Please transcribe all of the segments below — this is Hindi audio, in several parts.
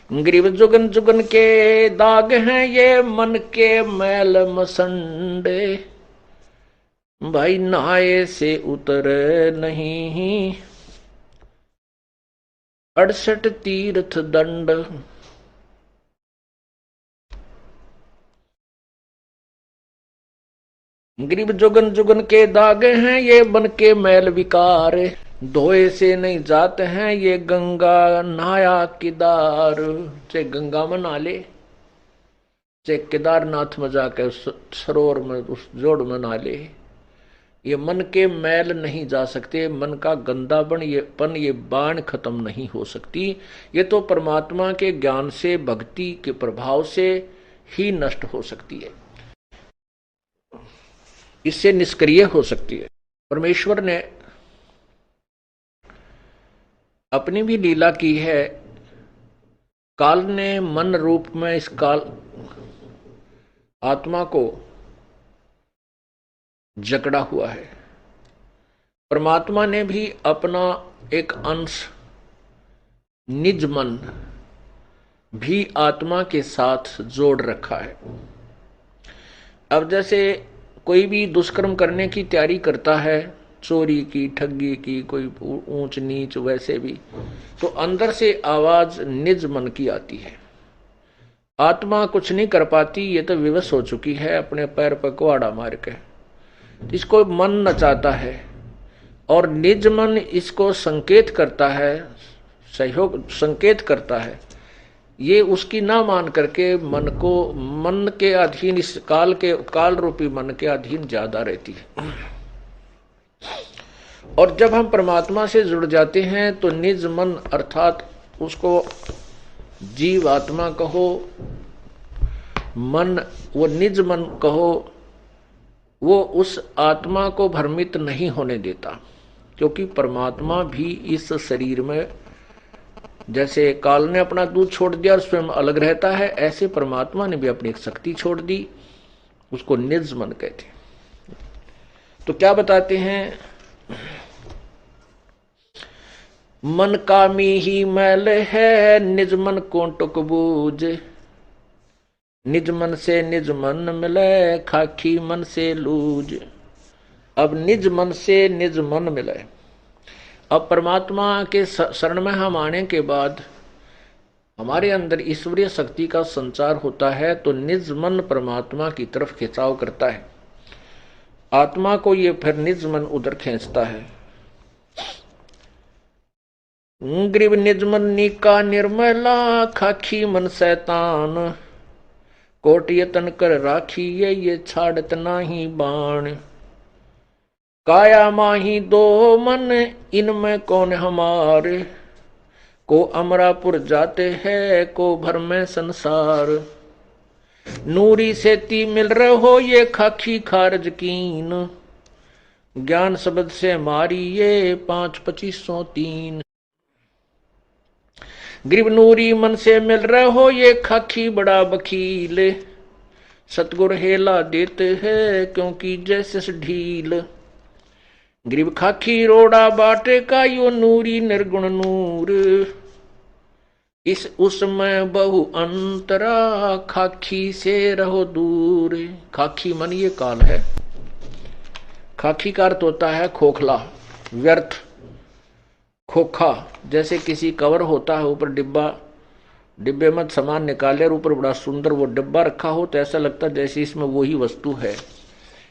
ग्रीव जुगन जुगन के दाग हैं ये मन के मैल मसंडे, भाई नहाए से उतर नहीं 68 तीर्थ दंड। ग्रीव जुगन जुगन के दाग हैं ये मन के मैल विकार, धोए से नहीं जाते हैं ये गंगा नहाया किदार। चाहे गंगा में नहा ले, चाहे केदारनाथ में जाकर उस सरोवर में उस जोड़ में नहा ले, ये मन के मैल नहीं जा सकते। मन का गंदापन ये बाण खत्म नहीं हो सकती। ये तो परमात्मा के ज्ञान से भक्ति के प्रभाव से ही नष्ट हो सकती है, इससे निष्क्रिय हो सकती है। परमेश्वर ने अपनी भी लीला की है। काल ने मन रूप में इस काल आत्मा को जकड़ा हुआ है। परमात्मा ने भी अपना एक अंश निज मन भी आत्मा के साथ जोड़ रखा है। अब जैसे कोई भी दुष्कर्म करने की तैयारी करता है, चोरी की, ठगी की, कोई ऊंच नीच, वैसे भी तो अंदर से आवाज निज मन की आती है। आत्मा कुछ नहीं कर पाती, ये तो विवश हो चुकी है अपने पैर पर कुहाड़ा मार के। इसको मन नचाता है और निज मन इसको संकेत करता है, सहयोग संकेत करता है। ये उसकी ना मान करके मन के अधीन, इस काल रूपी मन के अधीन ज्यादा रहती है। और जब हम परमात्मा से जुड़ जाते हैं तो निज मन अर्थात उसको जीव आत्मा कहो, मन, वो निज मन कहो, वो उस आत्मा को भ्रमित नहीं होने देता। क्योंकि परमात्मा भी इस शरीर में, जैसे काल ने अपना दूध छोड़ दिया और स्वयं अलग रहता है, ऐसे परमात्मा ने भी अपनी एक शक्ति छोड़ दी, उसको निज मन कहते हैं। तो क्या बताते हैं, मन कामी ही मैल है निज मन को टुक बूझ, निज मन से निज मन मिले खाकी मन से लूज। अब निज मन से निज मन मिले। अब परमात्मा के शरण में हम आने के बाद हमारे अंदर ईश्वरीय शक्ति का संचार होता है, तो निज मन परमात्मा की तरफ खिंचाव करता है। आत्मा को ये फिर निज मन उधर खींचता है। ग्रीव निज मन नीका निर्मला खाखी मन शैतान, कोट यतन कर राखी ये छाड़त नाही बाण। काया माही दो मन इनमें कौन हमारे, को अमरापुर जाते हैं को भर में संसार। नूरी से ती मिल रहे हो ये खाखी खारज कीन, ज्ञान शब्द से मारी ये 5-2503। ग्रीव नूरी मन से मिल रहे हो ये खाखी बड़ा वकील, सतगुर हेला देते हैं क्योंकि जैसे ढील। ग्रीव खाखी रोड़ा बाटे का यो नूरी निर्गुण नूर, इस उसमें बहु अंतरा खाखी से रहो दूर। खाखी मन ये काल है। खाखी का अर्थ होता है खोखला, व्यर्थ, खोखा। जैसे किसी कवर होता है, ऊपर डिब्बे में सामान निकाले और ऊपर बड़ा सुंदर वो डिब्बा रखा हो, तो ऐसा लगता है जैसे इसमें वही वस्तु है।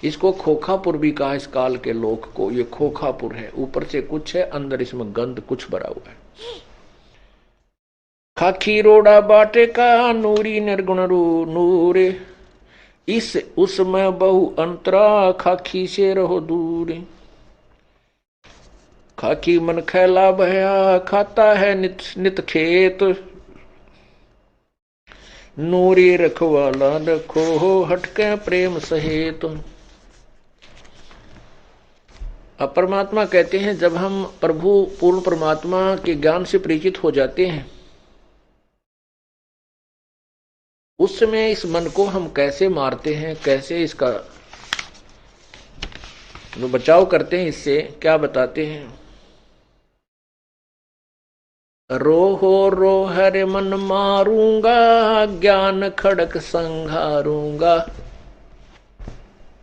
इसको खोखापुर भी कहा इस काल के लोक को। ये खोखापुर है, ऊपर से कुछ है, अंदर इसमें गंध कुछ भरा हुआ है। खाखी रोड़ा बाटे का नूरी निर्गुण नूर, इस उसमें बहु अंतरा खाखी से रहो दूर। खाकी मन खैला भया खाता है नित नित खेत, नूरी रखवाला रखो हटके प्रेम सहेत। अब परमात्मा कहते हैं, जब हम प्रभु पूर्ण परमात्मा के ज्ञान से परिचित हो जाते हैं, उस समय इस मन को हम कैसे मारते हैं, कैसे इसका बचाव करते हैं, इससे क्या बताते हैं। रोहो रोहर मन मारूंगा, ज्ञान खड़क संघारूंगा।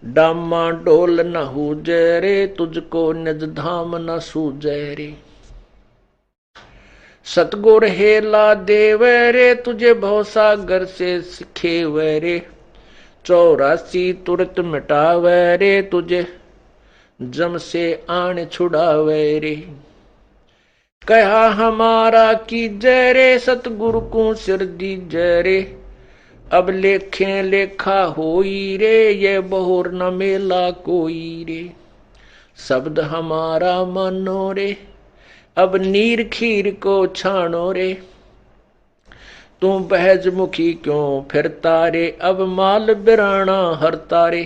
डामा डोल न हुजे रे, तुझको निज धाम न सूझे रे। सतगुर हेला देव रे, तुझे भवसागर से सिखेवे रे। 84 तुरत मिटावे रे, तुझे जम से आन छुड़ावे रे। कहा हमारा की जय रे, सतगुरु को सिर दी जय रे। अब लेखे लेखा होई रे, ये बहुर न मेला कोई रे। शब्द हमारा मानो रे, अब नीर खीर को छानो रे। तू बहज मुखी क्यों फिरता रे, अब माल बिराना हरता रे।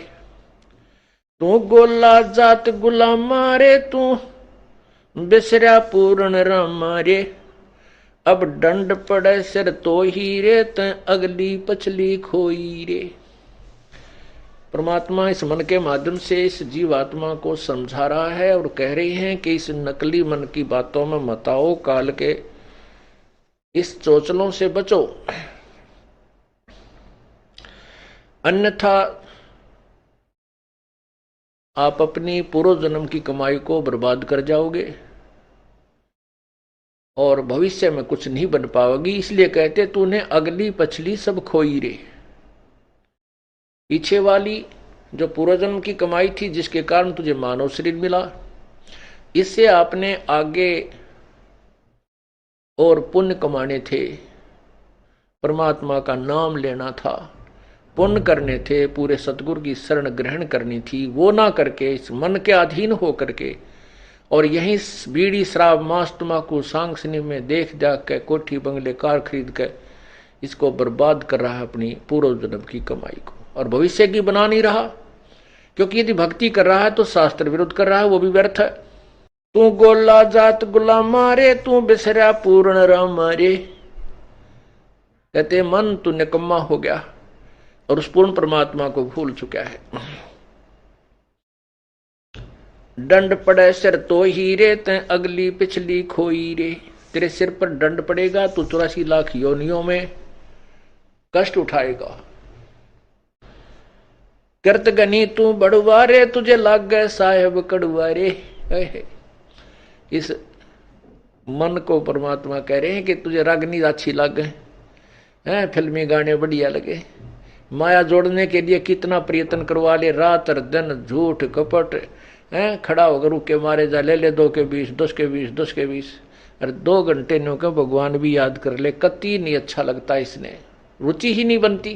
तू गोला जात गुलामा रे, तू बिसरा पूर्ण रामा रे। अब दंड पड़े सिर तो ही रे, त अगली पछली खोई रे। परमात्मा इस मन के माध्यम से इस जीवात्मा को समझा रहा है और कह रही हैं कि इस नकली मन की बातों में मत आओ, काल के इस चोचलों से बचो, अन्यथा आप अपनी पूर्व जन्म की कमाई को बर्बाद कर जाओगे और भविष्य में कुछ नहीं बन पाओगी। इसलिए कहते तूने अगली पछली सब खोई रे। पीछे वाली जो पूर्वजन्म की कमाई थी, जिसके कारण तुझे मानव शरीर मिला, इससे आपने आगे और पुण्य कमाने थे, परमात्मा का नाम लेना था, पुण्य करने थे, पूरे सतगुरु की शरण ग्रहण करनी थी। वो ना करके इस मन के अधीन हो करके और यही बीड़ी शराब मांस तम्बाकू सांग सिनी में देख जाग के कोठी बंगले कार खरीद के इसको बर्बाद कर रहा है, अपनी पूर्व जन्म की कमाई को, और भविष्य की बना नहीं रहा। क्योंकि यदि भक्ति कर रहा है तो शास्त्र विरुद्ध कर रहा है, वो भी व्यर्थ है। तू गोला जात गुलामा रे, तू बिसरा पूर्ण रामा रे। कहते मन तू निकम्मा हो गया और उस पूर्ण परमात्मा को भूल चुका है। दंड पड़े सिर तो ही रे, ते अगली पिछली खोई रे। तेरे सिर पर दंड पड़ेगा तो 84 लाख योनियों में कष्ट उठाएगा। कृत गनी तू बड़ुआ रे, तुझे लाग गए साहेब कड़ुआ रे। इस मन को परमात्मा कह रहे हैं कि तुझे रागनी अच्छी लगे हैं, फिल्मी गाने बढ़िया लगे, माया जोड़ने के लिए कितना प्रयत्न करवा ले, रात और दिन झूठ कपट हैं, खड़ा होकर रुके मारे जा, ले ले 2 के 20, 10 के 20, 10 के 20, अरे 2 घंटे नो के भगवान भी याद कर ले, कति नहीं अच्छा लगता, इसने रुचि ही नहीं बनती।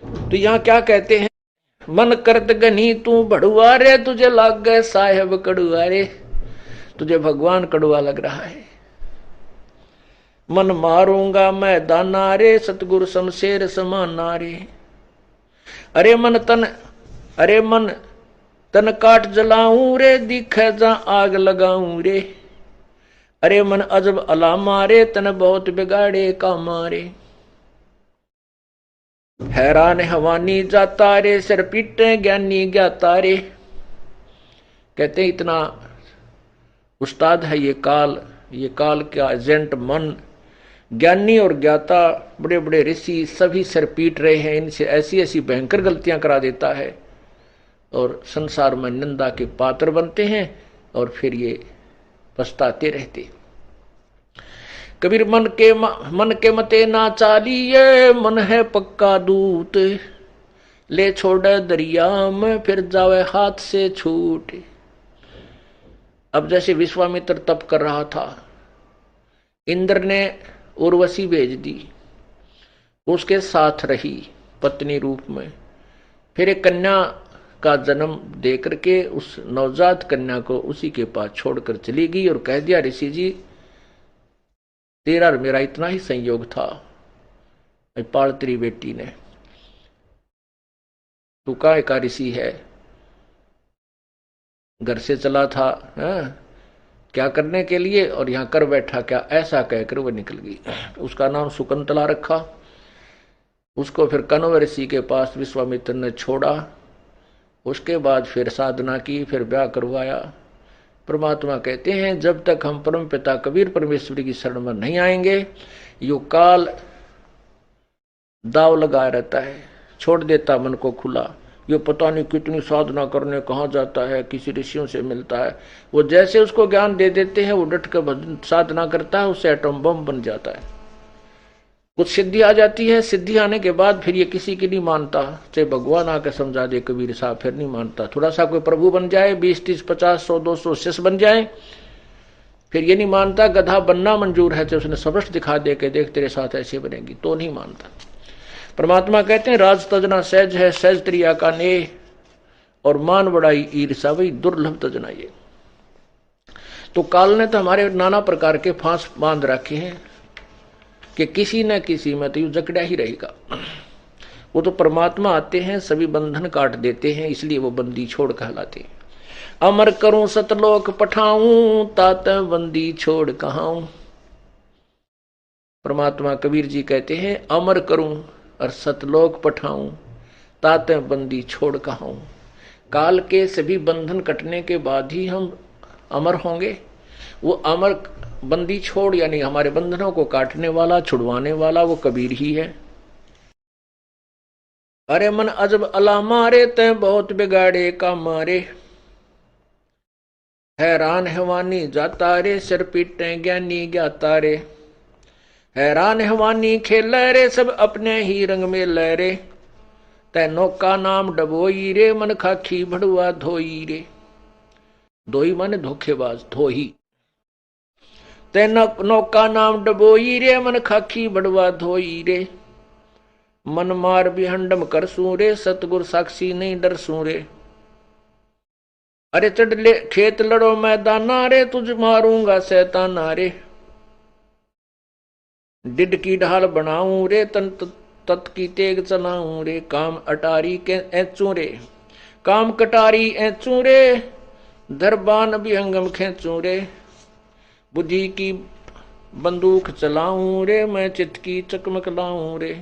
तो यहाँ क्या कहते हैं, मन करत गनी तू बड़ुआ रे, तुझे लाग गए साहेब कड़ुआ रे। तुझे भगवान कड़ुआ लग रहा है। मन मारूंगा मैं दाना रे, सतगुरु शमशेर समाना रे। अरे मन तन काट जलाऊं रे, दिखे जा आग लगाऊं रे। अरे मन अजब अलामा रे, तन बहुत बिगाड़े कामा रे। हैरान हवानी जाता रे, सिर पीटे ज्ञानी ज्ञाता रे। कहते इतना उस्ताद है ये काल का एजेंट मन, ज्ञानी और ज्ञाता बड़े बड़े ऋषि सभी सिर पीट रहे हैं, इनसे ऐसी ऐसी भयंकर गलतियां करा देता है और संसार में निंदा के पात्र बनते हैं और फिर ये पछताते रहते। कबीर मन के मते ना चालिए, मन है पक्का दूत, ले छोड़े दरिया में फिर जावे हाथ से छूट। अब जैसे विश्वामित्र तप कर रहा था, इंद्र ने उर्वशी भेज दी, उसके साथ रही पत्नी रूप में, फिर एक कन्या का जन्म दे करके उस नवजात कन्या को उसी के पास छोड़कर चली गई और कह दिया, ऋषि जी तेरा और मेरा इतना ही संयोग था, पाल तेरी बेटी ने, तू काहे का ऋषि है, घर से चला था क्या करने के लिए और यहां कर बैठा क्या, ऐसा कहकर वह निकल गई। उसका नाम शकुंतला रखा। उसको फिर कण्व ऋषि के पास विश्वामित्र ने छोड़ा, उसके बाद फिर साधना की, फिर ब्याह करवाया, परमात्मा कहते हैं जब तक हम परम पिता कबीर परमेश्वर की शरण में नहीं आएंगे, यो काल दाव लगाया रहता है, छोड़ देता मन को खुला। यो पता नहीं कितनी साधना करने कहाँ जाता है, किसी ऋषियों से मिलता है, वो जैसे उसको ज्ञान दे देते हैं वो डट कर साधना करता है, उससे एटम बम बन जाता है। कुछ सिद्धि आ जाती है, सिद्धि आने के बाद फिर ये किसी की नहीं मानता, चाहे भगवान आके समझा दे कबीर साहब, फिर नहीं मानता। थोड़ा सा कोई प्रभु बन जाए, 20, 30, 50, 100, 200 शिष्य बन जाए, फिर ये नहीं मानता। गधा बनना मंजूर है, चाहे उसने सबस्ट दिखा दे के देख तेरे साथ ऐसे बनेगी, तो नहीं मानता। परमात्मा कहते हैं राज तजना सहज है, सहज त्रिया का नेह, और मान बड़ाई ईर्षा वही दुर्लभ तजना ये। तो काल ने तो हमारे नाना प्रकार के फांस बांध रखे हैं कि किसी न किसी में तो यू जकड़ा ही रहेगा। वो तो परमात्मा आते हैं, सभी बंधन काट देते हैं, इसलिए वो बंदी छोड़ कहलाते हैं। अमर करूं सतलोक पठाऊं, तात बंदी छोड़ कहाऊं। परमात्मा कबीर जी कहते हैं अमर करूं और सतलोक पठाऊं, तात बंदी छोड़ कहाऊं। काल के सभी बंधन कटने के बाद ही हम अमर होंगे। वो अमर बंदी छोड़ यानी हमारे बंधनों को काटने वाला, छुड़वाने वाला वो कबीर ही है। अरे मन अजब अला मारे तय बहुत बिगाड़े का मारे, हैरान हैवानी जाता रे, सिर पीटे ज्ञानी ज्ञाता रे। हैरान हैवानी खेल रे, सब अपने ही रंग में लहरे। तय नौका नाम डबोई रे, मन खाखी भड़ुआ धोई रे। धोई माने धोखेबाज, धोही। तय नौका नाम डबोई रे, मन खाखी भड़ुआ धोई रे। मन मार बिहंडम कर सू रे, सतगुर साक्षी नहीं डर सू रे। अरे चढ़ ले खेत लड़ो मैदाना रे, तुझ मारूंगा शैताना रे। डिड की ढाल बनाऊं रे, तन तत की तेग चलाऊं रे। काम अटारी के ऐचू रे, काम कटारी ऐचू रे। दरबान विहंगम खेचू रे, बुद्धि की बंदूक चलाऊं रे। मैं चित की चकमक लाऊं रे।